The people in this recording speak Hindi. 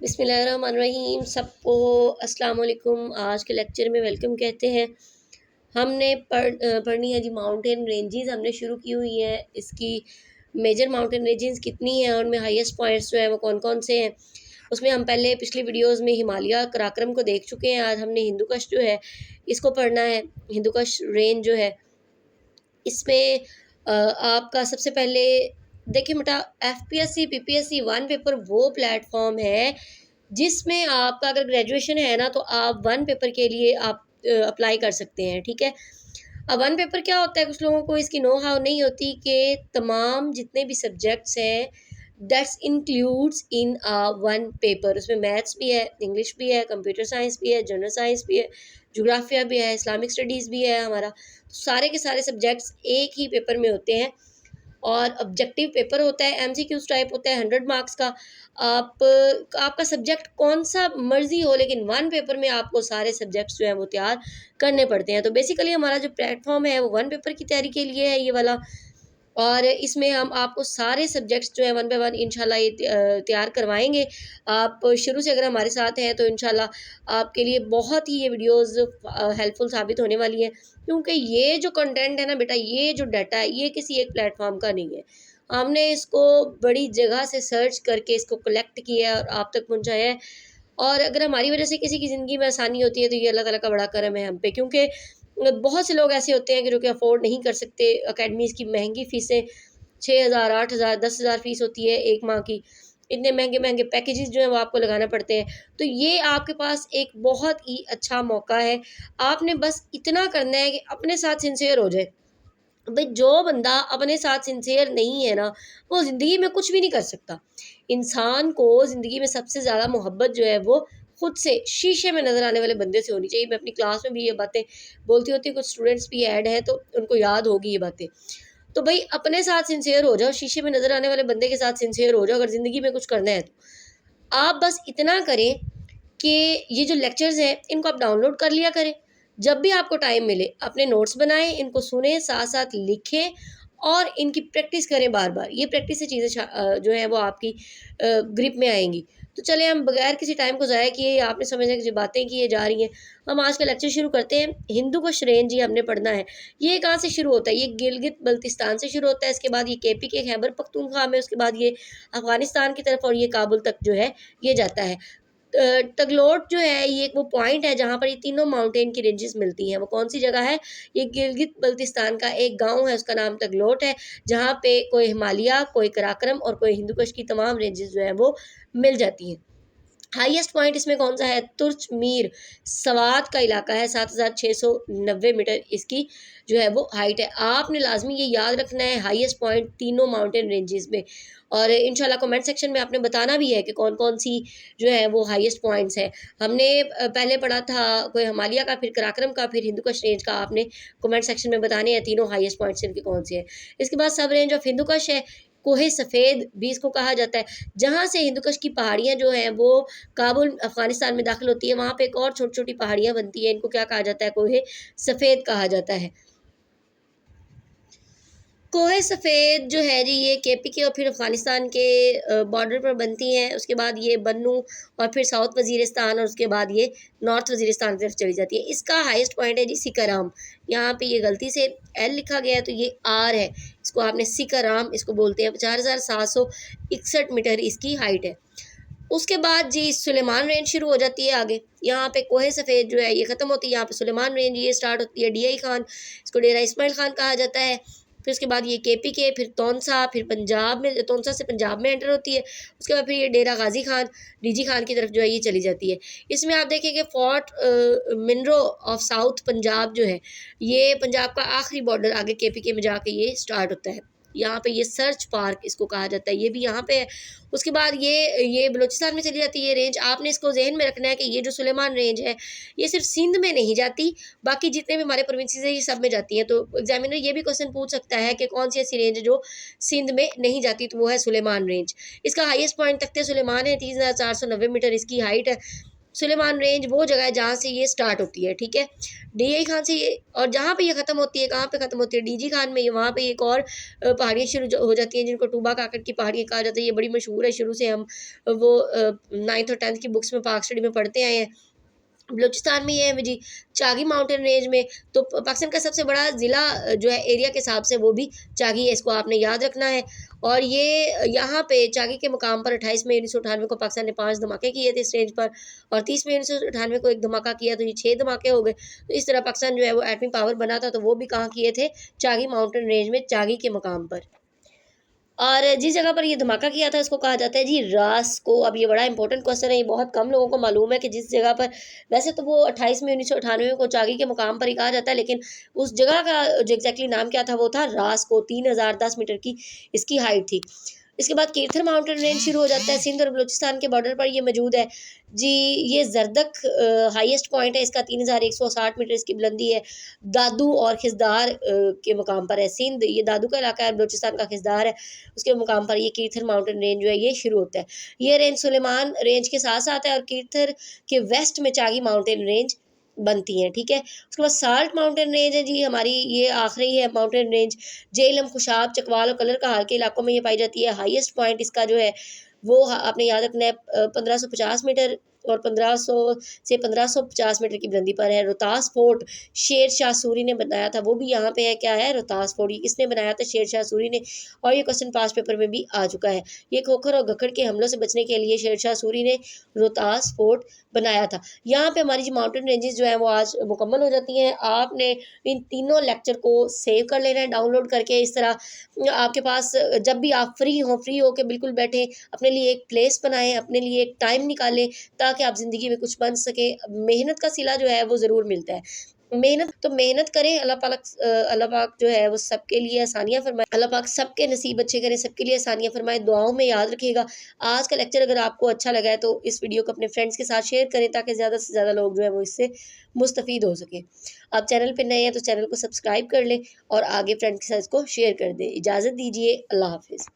बिस्मिल्लाहिर्रहमानिर्रहीम। सबको अस्सलाम वालेकुम। आज के लेक्चर में वेलकम कहते हैं। हमने पढ़नी है जी माउंटेन रेंजेस हमने शुरू की हुई है। इसकी मेजर माउंटेन रेंजेस कितनी हैं और उनमें हाईएस्ट पॉइंट्स जो हैं वो कौन कौन से हैं। उसमें हम पहले पिछली वीडियोस में हिमालय कराक्रम को देख चुके हैं। आज हमने हिंदुकुश जो है इसको पढ़ना है। हिंदुकुश रेंज जो है इसमें आपका सबसे पहले देखिए बेटा, एफपीएससी पीपीएससी वन पेपर वो प्लेटफॉर्म है जिसमें आपका अगर ग्रेजुएशन है ना तो आप वन पेपर के लिए आप अप्लाई कर सकते हैं। ठीक है। अब वन पेपर क्या होता है, कुछ लोगों को इसकी नो हाउ नहीं होती कि तमाम जितने भी सब्जेक्ट्स हैं that's includes in one paper. उसमें मैथ्स भी है, इंग्लिश भी है, कंप्यूटर साइंस भी है, जनरल साइंस भी है, जोग्राफिया भी है, इस्लामिक स्टडीज़ भी है हमारा। तो सारे के सारे सब्जेक्ट्स एक ही पेपर में होते हैं और ऑब्जेक्टिव पेपर होता है, एमसीक्यूज टाइप होता है 100 मार्क्स का। आपका सब्जेक्ट कौन सा मर्जी हो लेकिन वन पेपर में आपको सारे सब्जेक्ट्स जो है वो तैयार करने पड़ते हैं। तो बेसिकली हमारा जो प्लेटफॉर्म है वो वन पेपर की तैयारी के लिए है ये वाला। और इसमें हम आपको सारे सब्जेक्ट्स जो है वन बाय वन इंशाल्लाह ये तैयार करवाएंगे। आप शुरू से अगर हमारे साथ हैं तो इंशाल्लाह आपके लिए बहुत ही ये वीडियोस हेल्पफुल साबित होने वाली है, क्योंकि ये जो कंटेंट है ना बेटा, ये जो डाटा है ये किसी एक प्लेटफॉर्म का नहीं है। हमने इसको बड़ी जगह से सर्च करके इसको कलेक्ट किया है और आप तक पहुँचाया है। और अगर हमारी वजह से किसी की ज़िंदगी में आसानी होती है तो ये अल्लाह ताला का बड़ा करम है हम पे, क्योंकि बहुत से लोग ऐसे होते हैं कि जो कि अफोर्ड नहीं कर सकते। अकेडमीज़ की महंगी फ़ीसें 6,000 8,000 10,000 फ़ीस होती है एक माह की। इतने महंगे महंगे पैकेजेस जो हैं वो आपको लगाना पड़ते हैं। तो ये आपके पास एक बहुत ही अच्छा मौका है। आपने बस इतना करना है कि अपने साथ सिंसियर हो जाए। भाई जो बंदा अपने साथ सिंसियर नहीं है ना वो ज़िंदगी में कुछ भी नहीं कर सकता। इंसान को ज़िंदगी में सबसे ज़्यादा मोहब्बत जो है वो खुद से शीशे में नज़र आने वाले बंदे से होनी चाहिए। मैं अपनी क्लास में भी ये बातें बोलती होती हूँ, कुछ स्टूडेंट्स भी ऐड हैं तो उनको याद होगी ये बातें। तो भाई अपने साथ सिंसियर हो जाओ, शीशे में नज़र आने वाले बंदे के साथ सिंसियर हो जाओ अगर ज़िंदगी में कुछ करना है तो। आप बस इतना करें कि ये जो लेक्चर्स हैं इनको आप डाउनलोड कर लिया करें। जब भी आपको टाइम मिले अपने नोट्स बनाएं, इनको सुने, साथ साथ लिखें और इनकी प्रैक्टिस करें बार बार। ये प्रैक्टिस से चीज़ें जो है वो आपकी ग्रिप में आएंगी। तो चले हम बगैर किसी टाइम को ज़ाया किए, आपने समझा कि जो बातें की जा रही हैं, हम आज का लेक्चर शुरू करते हैं। हिंदुकुश रेंज ये हमने पढ़ना है। ये कहाँ से शुरू होता है? ये गिलगित बल्तिस्तान से शुरू होता है। इसके बाद ये केपी के खैबर पख्तूनख्वा में, उसके बाद ये अफ़गानिस्तान की तरफ और ये काबुल तक जो है ये जाता है। तगलोट जो है ये एक वो पॉइंट है जहाँ पर ये तीनों माउंटेन की रेंजेस मिलती हैं। वो कौन सी जगह है? ये गिलगित बल्तिस्तान का एक गांव है, उसका नाम तगलोट है, जहाँ पे कोई हिमालय, कोई कराक्रम और कोई हिंदुकुश की तमाम रेंजेस जो है वो मिल जाती हैं। हाईएस्ट पॉइंट इसमें कौन सा है? तुर्च मीर सवात का इलाका है। 7,690 मीटर इसकी जो है वो हाइट है। आपने लाजमी ये याद रखना है, हाईएस्ट पॉइंट तीनों माउंटेन रेंजेस में। और इंशाल्लाह कमेंट सेक्शन में आपने बताना भी है कि कौन कौन सी जो है वो हाईएस्ट पॉइंट्स हैं। हमने पहले पढ़ा था कोई हिमालय का, फिर कराक्रम का, फिर हिंदुकुश रेंज का। आपने कमेंट सेक्शन में बताने हैं तीनों हाईएस्ट पॉइंट्स इनके कौन से हैं। इसके बाद सब रेंज ऑफ हिंदुकुश है, कोहे सफ़ेद भी इसको कहा जाता है, जहाँ से हिंदुकुश की पहाड़ियाँ जो हैं वो काबुल अफ़गानिस्तान में दाखिल होती है। वहाँ पे एक और छोटी छोटी पहाड़ियाँ बनती हैं, इनको क्या कहा जाता है? कोहे सफ़ेद कहा जाता है। कोहे सफ़ेद जो है जी ये केपी के और फिर अफ़गानिस्तान के बॉर्डर पर बनती हैं। उसके बाद ये बन्नू और फिर साउथ वज़ीरिस्तान और उसके बाद ये नॉर्थ वज़ीरिस्तान की तरफ चली जाती है। इसका हाईएस्ट पॉइंट है जी सिकाराम। यहाँ पे ये गलती से एल लिखा गया है तो ये आर है, इसको आपने सिकाराम इसको बोलते हैं। 4,761 मीटर इसकी हाइट है। उसके बाद जी सुलेमान रेंज शुरू हो जाती है आगे। यहाँ पे कोहे सफ़ेद जो है ये ख़त्म होती है, यहाँ पे सुलेमान रेंज ये स्टार्ट होती है। डीआई खान, इसको डेरा इस्माइल खान कहा जाता है। फिर उसके बाद ये केपी के, फिर तौनसा, फिर पंजाब में, तौनसा से पंजाब में एंटर होती है। उसके बाद फिर ये डेरा गाजी खान, डीजी खान की तरफ जो है ये चली जाती है। इसमें आप देखेंगे fort Munro of south Punjab जो है ये पंजाब का आखिरी बॉर्डर आगे केपी के में जाके ये स्टार्ट होता है। यहाँ पे ये सर्च पार्क इसको कहा जाता है, ये भी यहाँ पे है। उसके बाद ये बलूचिस्तान में चली जाती है ये रेंज। आपने इसको जहन में रखना है कि ये जो सुलेमान रेंज है ये सिर्फ सिंध में नहीं जाती, बाकी जितने भी हमारे प्रोविंसेस है ये सब में जाती हैं। तो एग्जामिनर ये भी क्वेश्चन पूछ सकता है कि कौन सी ऐसी रेंज है जो सिंध में नहीं जाती, तो वो है सुलेमान रेंज। इसका हाईएस्ट पॉइंट तख्ते सुलेमान है, 3,490 मीटर इसकी हाइट है। सुलेमान रेंज वो जगह है जहाँ से ये स्टार्ट होती है, ठीक है। डीआई खान से ये, और जहाँ पे ये ख़त्म होती है, कहाँ पे ख़त्म होती है, डीजी खान में, ये वहाँ पे एक और पहाड़ियाँ शुरू हो जाती हैं जिनको टूबा काकड़ की पहाड़ियाँ कहा जाता है। ये बड़ी मशहूर है, शुरू से हम वो 9th और 10th की बुक्स में पाक स्टडी में पढ़ते आए हैं। बलूचिस्तान में ये है जी चागी माउंटेन रेंज में, तो पाकिस्तान का सबसे बड़ा ज़िला जो है एरिया के हिसाब से वो भी चागी है, इसको आपने याद रखना है। और ये यहाँ पे चागी के मुकाम पर 28 मई 1998 को पाकिस्तान ने 5 धमाके किए थे इस रेंज पर, और 30 मई 1998 को एक धमाका किया, तो ये 6 धमाके हो गए। तो इस तरह पाकिस्तान जो है वो एटमी पावर बना था, तो वो भी कहाँ किए थे, चागी माउंटेन रेंज में, चागी के मुकाम पर। और जिस जगह पर ये धमाका किया था इसको कहा जाता है जी रास्को। अब ये बड़ा इंपॉर्टेंट क्वेश्चन है, ये बहुत कम लोगों को मालूम है कि जिस जगह पर, वैसे तो वो 28 मई 1998 को चागी के मुकाम पर ही कहा जाता है, लेकिन उस जगह का जो एग्जैक्टली नाम क्या था वो था रास्को। 3010 मीटर की इसकी हाइट थी। इसके बाद कीर्थर माउंटेन रेंज शुरू हो जाता है, सिंध और बलूचिस्तान के बॉर्डर पर ये मौजूद है जी। ये जरदक हाईएस्ट पॉइंट है इसका, 3160 मीटर इसकी बुलंदी है। दादू और खिजदार के मुकाम पर है सिंध, ये दादू का इलाका है, बलूचिस्तान का खिजदार है, उसके मुकाम पर ये कीर्थर माउंटेन रेंज जो है ये शुरू होता है। ये रेंज सुलेमान रेंज के साथ साथ है, और कीर्थर के वेस्ट में चागी माउंटेन रेंज बनती हैं, ठीक है। उसके बाद साल्ट माउंटेन रेंज है जी हमारी, ये आखिरी है माउंटेन रेंज। जेलम, खुशाब, चकवाल और कलर कहाल के इलाकों में ये पाई जाती है। हाईएस्ट पॉइंट इसका जो है वो आपने याद रखना है 1550 मीटर और 1500 से 1550 मीटर की बुलंदी पर है। रोहतास फोर्ट शेर शाह सूरी ने बनाया था, वो भी यहाँ पे है, क्या है, रोहतास फोर्ट। ये किसने बनाया था, शेर शाह सूरी ने, और ये क्वेश्चन पास पेपर में भी आ चुका है। ये खोखर और गखड़ के हमलों से बचने के लिए शेर शाह सूरी ने रोहतास फोर्ट बनाया था। यहाँ पे हमारी जो माउंटेन रेंजेस जो है वो आज मुकम्मल हो जाती हैं। आपने इन तीनों लेक्चर को सेव कर लेना है डाउनलोड करके। इस तरह आपके पास जब भी आप फ्री हो के बिल्कुल बैठें, अपने लिए एक प्लेस बनाएं, अपने लिए एक टाइम निकालें, ताकि आप ज़िंदगी में कुछ बन सके। मेहनत का सिला जो है वो ज़रूर मिलता है। मेहनत करें, अल्लाह पाक जो है वो सबके लिए आसानियाँ फरमाए, अल्लाह पाक सबके नसीब अच्छे करें, सबके लिए आसानियाँ फरमाए। दुआओं में याद रखिएगा। आज का लेक्चर अगर आपको अच्छा लगा है तो इस वीडियो को अपने फ्रेंड्स के साथ शेयर करें, ताकि ज़्यादा से ज़्यादा लोग जो है वो इससे मुस्तफ़ीद हो सकें। आप चैनल पर नए हैं तो चैनल को सब्सक्राइब कर लें और आगे फ्रेंड्स के साथ इसको शेयर कर दें। इजाज़त दीजिए, अल्लाह हाफ़िज़।